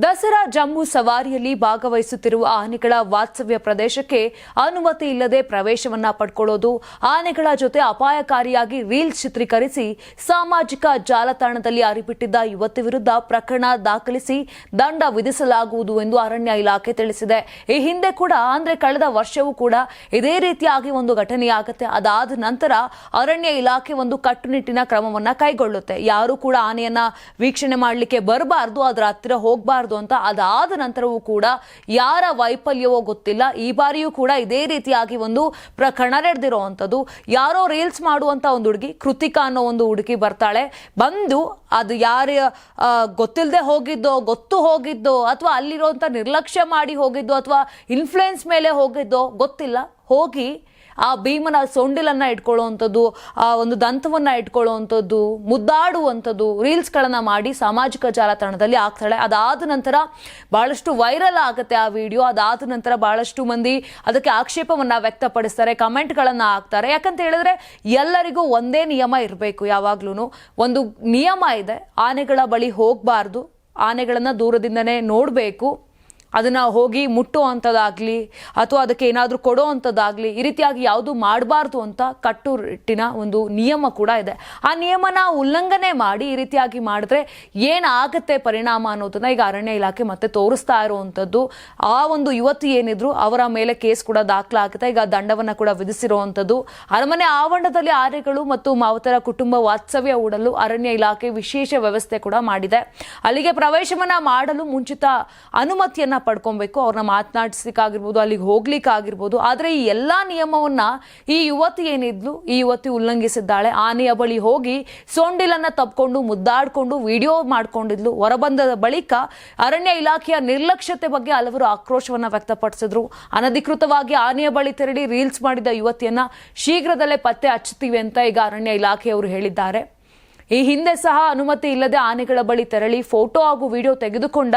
ದಸರಾ ಜಂಬೂ ಸವಾರಿಯಲ್ಲಿ ಭಾಗವಹಿಸುತ್ತಿರುವ ಆನೆಗಳ ವಾಸ್ತವ್ಯ ಪ್ರದೇಶಕ್ಕೆ ಅನುಮತಿ ಇಲ್ಲದೆ ಪ್ರವೇಶವನ್ನ ಪಡ್ಕೊಳ್ಳೋದು, ಆನೆಗಳ ಜೊತೆ ಅಪಾಯಕಾರಿಯಾಗಿ ರೀಲ್ಸ್ ಚಿತ್ರೀಕರಿಸಿ ಸಾಮಾಜಿಕ ಜಾಲತಾಣದಲ್ಲಿ ಹರಿಬಿಟ್ಟಿದ್ದ ಯುವತಿ ವಿರುದ್ಧ ಪ್ರಕರಣ ದಾಖಲಿಸಿ ದಂಡ ವಿಧಿಸಲಾಗುವುದು ಎಂದು ಅರಣ್ಯ ಇಲಾಖೆ ತಿಳಿಸಿದೆ. ಈ ಹಿಂದೆ ಕೂಡ ಅಂದ್ರೆ ಕಳೆದ ವರ್ಷವೂ ಕೂಡ ಇದೇ ರೀತಿಯಾಗಿ ಒಂದು ಘಟನೆಯಾಗುತ್ತೆ. ಅದಾದ ನಂತರ ಅರಣ್ಯ ಇಲಾಖೆ ಒಂದು ಕಟ್ಟುನಿಟ್ಟಿನ ಕ್ರಮವನ್ನ ಕೈಗೊಳ್ಳುತ್ತೆ. ಯಾರು ಕೂಡ ಆನೆಯನ್ನ ವೀಕ್ಷಣೆ ಮಾಡಲಿಕ್ಕೆ ಬರಬಾರದು, ಅದರ ಹತ್ತಿರ ಹೋಗಬಾರದು ಅಂತ. ಅದಾದ ನಂತರವೂ ಕೂಡ ಯಾರ ವೈಫಲ್ಯವೋ ಗೊತ್ತಿಲ್ಲ, ಈ ಬಾರಿಯೂ ಕೂಡ ಇದೇ ರೀತಿಯಾಗಿ ಒಂದು ಪ್ರಕರಣ ನಡೆದಿರುವಂತದ್ದು. ಯಾರೋ ರೀಲ್ಸ್ ಮಾಡುವಂತ ಒಂದು ಹುಡುಗಿ, ಕೃತಿಕಾ ಅನ್ನೋ ಒಂದು ಹುಡುಗಿ ಬರ್ತಾಳೆ. ಬಂದು ಅದು ಯಾರ ಗೊತ್ತಿಲ್ಲದೆ ಹೋಗಿದ್ದೋ, ಗೊತ್ತು ಹೋಗಿದ್ದೋ, ಅಥವಾ ಅಲ್ಲಿರುವಂತ ನಿರ್ಲಕ್ಷ್ಯ ಮಾಡಿ ಹೋಗಿದ್ದೋ, ಅಥವಾ ಇನ್ಫ್ಲುಯೆನ್ಸ್ ಮೇಲೆ ಹೋಗಿದ್ದೋ ಗೊತ್ತಿಲ್ಲ, ಹೋಗಿ ಆ ಭೀಮನ ಸೊಂಡಿಲನ್ನ ಇಟ್ಕೊಳ್ಳುವಂಥದ್ದು, ಆ ಒಂದು ದಂತವನ್ನ ಇಟ್ಕೊಳ್ಳುವಂಥದ್ದು, ಮುದ್ದಾಡುವಂಥದ್ದು ರೀಲ್ಸ್ಗಳನ್ನ ಮಾಡಿ ಸಾಮಾಜಿಕ ಜಾಲತಾಣದಲ್ಲಿ ಹಾಕ್ತಾಳೆ. ಅದಾದ ನಂತರ ಬಹಳಷ್ಟು ವೈರಲ್ ಆಗುತ್ತೆ ಆ ವಿಡಿಯೋ. ಅದಾದ ನಂತರ ಬಹಳಷ್ಟು ಮಂದಿ ಅದಕ್ಕೆ ಆಕ್ಷೇಪವನ್ನ ವ್ಯಕ್ತಪಡಿಸ್ತಾರೆ, ಕಮೆಂಟ್ಗಳನ್ನ ಹಾಕ್ತಾರೆ. ಯಾಕಂತ ಹೇಳಿದ್ರೆ ಎಲ್ಲರಿಗೂ ಒಂದೇ ನಿಯಮ ಇರಬೇಕು. ಯಾವಾಗ್ಲೂ ಒಂದು ನಿಯಮ ಇದೆ, ಆನೆಗಳ ಬಳಿ ಹೋಗಬಾರ್ದು, ಆನೆಗಳನ್ನ ದೂರದಿಂದನೇ ನೋಡಬೇಕು, ಅದನ್ನ ಹೋಗಿ ಮುಟ್ಟುವಂಥದ್ದಾಗ್ಲಿ ಅಥವಾ ಅದಕ್ಕೆ ಏನಾದರೂ ಕೊಡೋ ಅಂಥದ್ದಾಗ್ಲಿ ಈ ರೀತಿಯಾಗಿ ಯಾವುದು ಮಾಡಬಾರ್ದು ಅಂತ ಕಟ್ಟುನಿಟ್ಟಿನ ಒಂದು ನಿಯಮ ಕೂಡ ಇದೆ. ಆ ನಿಯಮನ ಉಲ್ಲಂಘನೆ ಮಾಡಿ ಈ ರೀತಿಯಾಗಿ ಮಾಡಿದ್ರೆ ಏನಾಗುತ್ತೆ ಪರಿಣಾಮ ಅನ್ನೋದನ್ನ ಈಗ ಅರಣ್ಯ ಇಲಾಖೆ ಮತ್ತೆ ತೋರಿಸ್ತಾ ಇರುವಂಥದ್ದು. ಆ ಒಂದು ಯುವತಿ ಏನಿದ್ರು ಅವರ ಮೇಲೆ ಕೇಸ್ ಕೂಡ ದಾಖಲಾಗುತ್ತೆ. ಈಗ ದಂಡವನ್ನ ಕೂಡ ವಿಧಿಸಿರುವಂಥದ್ದು. ಅರಮನೆ ಆವರಣದಲ್ಲಿ ಆನೆಗಳು ಮತ್ತು ಮಾವುತರ ಕುಟುಂಬ ವಾಸ್ತವ್ಯ ಹೂಡಲು ಅರಣ್ಯ ಇಲಾಖೆ ವಿಶೇಷ ವ್ಯವಸ್ಥೆ ಕೂಡ ಮಾಡಿದೆ. ಅಲ್ಲಿಗೆ ಪ್ರವೇಶವನ್ನ ಮಾಡಲು ಮುಂಚಿತ ಅನುಮತಿಯನ್ನ ಪಡ್ಕೊಬೇಕು, ಅವ್ರನ್ನ ಮಾತನಾಡಿಸ್ಲಿಕ್ಕಾಗಿರ್ಬೋದು, ಅಲ್ಲಿಗೆ ಹೋಗ್ಲಿಕ್ಕಾಗಿರ್ಬೋದು. ಆದ್ರೆ ಈ ಎಲ್ಲಾ ನಿಯಮವನ್ನ ಈ ಯುವತಿ ಏನಿದ್ಲು, ಈ ಯುವತಿ ಉಲ್ಲಂಘಿಸಿದ್ದಾಳೆ. ಆನೆಯ ಬಳಿ ಹೋಗಿ ಸೊಂಡಿಲನ್ನ ತಪ್ಕೊಂಡು ಮುದ್ದಾಡ್ಕೊಂಡು ವಿಡಿಯೋ ಮಾಡ್ಕೊಂಡಿದ್ಲು. ಹೊರಬಂದ ಬಳಿಕ ಅರಣ್ಯ ಇಲಾಖೆಯ ನಿರ್ಲಕ್ಷ್ಯತೆ ಬಗ್ಗೆ ಹಲವರು ಆಕ್ರೋಶವನ್ನ ವ್ಯಕ್ತಪಡಿಸಿದ್ರು. ಅನಧಿಕೃತವಾಗಿ ಆನೆಯ ಬಳಿ ತೆರಳಿ ರೀಲ್ಸ್ ಮಾಡಿದ ಯುವತಿಯನ್ನ ಶೀಘ್ರದಲ್ಲೇ ಪತ್ತೆ ಹಚ್ಚುತ್ತೀವಿ ಅಂತ ಈಗ ಅರಣ್ಯ ಇಲಾಖೆಯವರು ಹೇಳಿದ್ದಾರೆ. ಈ ಹಿಂದೆ ಸಹ ಅನುಮತಿ ಇಲ್ಲದೆ ಆನೆಗಳ ಬಳಿ ತೆರಳಿ ಫೋಟೋ ಹಾಗೂ ವಿಡಿಯೋ ತೆಗೆದುಕೊಂಡ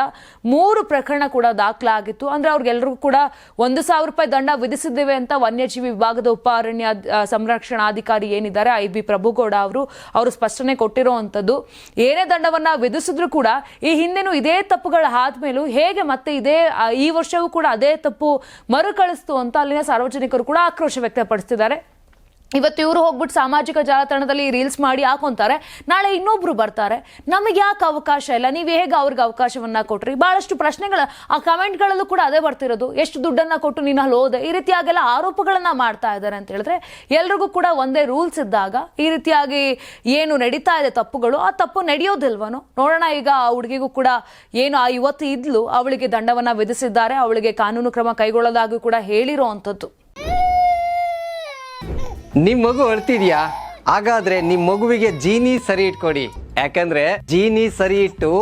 3 ಪ್ರಕರಣ ಕೂಡ ದಾಖಲಾಗಿತ್ತು. ಅಂದ್ರೆ ಅವ್ರಿಗೆಲ್ಲರಿಗೂ ಕೂಡ 1,000 ರೂಪಾಯಿ ದಂಡ ವಿಧಿಸಿದ್ದೇವೆ ಅಂತ ವನ್ಯಜೀವಿ ವಿಭಾಗದ ಉಪ ಅರಣ್ಯ ಸಂರಕ್ಷಣಾಧಿಕಾರಿ ಏನಿದ್ದಾರೆ IB ಪ್ರಭುಗೌಡ ಅವರು ಸ್ಪಷ್ಟನೆ ಕೊಟ್ಟಿರುವಂತದ್ದು. ಏನೇ ದಂಡವನ್ನ ವಿಧಿಸಿದ್ರು ಕೂಡ ಈ ಹಿಂದೆನೂ ಇದೇ ತಪ್ಪುಗಳ ಆದ್ಮೇಲೂ ಹೇಗೆ ಮತ್ತೆ ಈ ವರ್ಷವೂ ಕೂಡ ಅದೇ ತಪ್ಪು ಮರುಕಳಿಸ್ತು ಅಂತ ಅಲ್ಲಿನ ಸಾರ್ವಜನಿಕರು ಕೂಡ ಆಕ್ರೋಶ ವ್ಯಕ್ತಪಡಿಸ್ತಿದ್ದಾರೆ. ಇವತ್ತು ಇವರು ಹೋಗ್ಬಿಟ್ಟು ಸಾಮಾಜಿಕ ಜಾಲತಾಣದಲ್ಲಿ ರೀಲ್ಸ್ ಮಾಡಿ ಹಾಕೊಂತಾರೆ, ನಾಳೆ ಇನ್ನೊಬ್ರು ಬರ್ತಾರೆ, ನಮಗೆ ಯಾಕೆ ಅವಕಾಶ ಇಲ್ಲ, ನೀವು ಹೇಗೆ ಅವ್ರಿಗೆ ಅವಕಾಶವನ್ನ ಕೊಟ್ರಿ? ಬಹಳಷ್ಟು ಪ್ರಶ್ನೆಗಳ ಆ ಕಮೆಂಟ್ಗಳಲ್ಲೂ ಕೂಡ ಅದೇ ಬರ್ತಿರೋದು. ಎಷ್ಟು ದುಡ್ಡನ್ನ ಕೊಟ್ಟು ನೀನು ಅಲ್ಲಿ ಹೋದೆ, ಈ ರೀತಿಯಾಗೆಲ್ಲ ಆರೋಪಗಳನ್ನ ಮಾಡ್ತಾ ಇದ್ದಾರೆ ಅಂತ ಹೇಳಿದ್ರೆ ಎಲ್ರಿಗೂ ಕೂಡ ಒಂದೇ ರೂಲ್ಸ್ ಇದ್ದಾಗ ಈ ರೀತಿಯಾಗಿ ಏನು ನಡೀತಾ ಇದೆ ತಪ್ಪುಗಳು, ಆ ತಪ್ಪು ನಡೆಯೋದಿಲ್ವನೋ ನೋಡೋಣ. ಈಗ ಆ ಹುಡುಗಿಗೂ ಕೂಡ ಏನು ಆ ಯುವತಿ ಇದ್ಲು, ಅವಳಿಗೆ ದಂಡವನ್ನ ವಿಧಿಸಿದ್ದಾರೆ, ಅವಳಿಗೆ ಕಾನೂನು ಕ್ರಮ ಕೈಗೊಳ್ಳೋದಾಗಿ ಕೂಡ ಹೇಳಿರೋ ಅಂಥದ್ದು. ನಿಮ್ ಮಗು ಅಳ್ತಿದ್ಯಾ? ಹಾಗಾದ್ರೆ ನಿಮ್ ಮಗುವಿಗೆ ಜೀನಿ ಸರಿ ಇಟ್ಕೊಡಿ. ಯಾಕಂದ್ರೆ ಜೀನಿ ಸರಿ ಇಟ್ಟು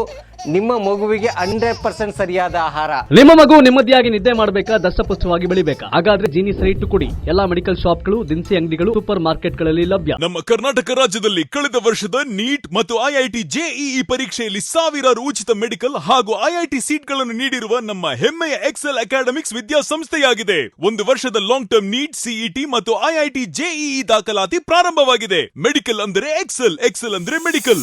ನಿಮ್ಮ ಮಗುವಿಗೆ 100% ಸರಿಯಾದ ಆಹಾರ. ನಿಮ್ಮ ಮಗು ನೆಮ್ಮದಿಯಾಗಿ ನಿದ್ದೆ ಮಾಡಬೇಕಾ, ದಷ್ಟಪುಷ್ಟವಾಗಿ ಬೆಳಿಬೇಕಾ? ಹಾಗಾದ್ರೆ ಜೀನಿ ಸರಿ ಇಟ್ಟು ಕೊಡಿ. ಎಲ್ಲಾ ಮೆಡಿಕಲ್ ಶಾಪ್ಗಳು, ದಿನಸಿ ಅಂಗಡಿಗಳು, ಸೂಪರ್ ಮಾರ್ಕೆಟ್ಗಳಲ್ಲಿ ಲಭ್ಯ. ನಮ್ಮ ಕರ್ನಾಟಕ ರಾಜ್ಯದಲ್ಲಿ ಕಳೆದ ವರ್ಷದ ನೀಟ್ ಮತ್ತು IIT JEE ಪರೀಕ್ಷೆಯಲ್ಲಿ ಸಾವಿರಾರು ಉಚಿತ ಮೆಡಿಕಲ್ ಹಾಗೂ IIT ಸೀಟ್ಗಳನ್ನು ನೀಡಿರುವ ನಮ್ಮ ಹೆಮ್ಮೆಯ ಎಕ್ಸೆಲ್ ಅಕಾಡೆಮಿಕ್ಸ್ ವಿದ್ಯಾಸಂಸ್ಥೆಯಾಗಿದೆ. 1 ವರ್ಷದ ಲಾಂಗ್ ಟರ್ಮ್ ನೀಟ್, CET ಮತ್ತು IIT JEE ದಾಖಲಾತಿ ಪ್ರಾರಂಭವಾಗಿದೆ. ಮೆಡಿಕಲ್ ಅಂದರೆ ಎಕ್ಸೆಲ್, ಎಕ್ಸೆಲ್ ಅಂದ್ರೆ ಮೆಡಿಕಲ್.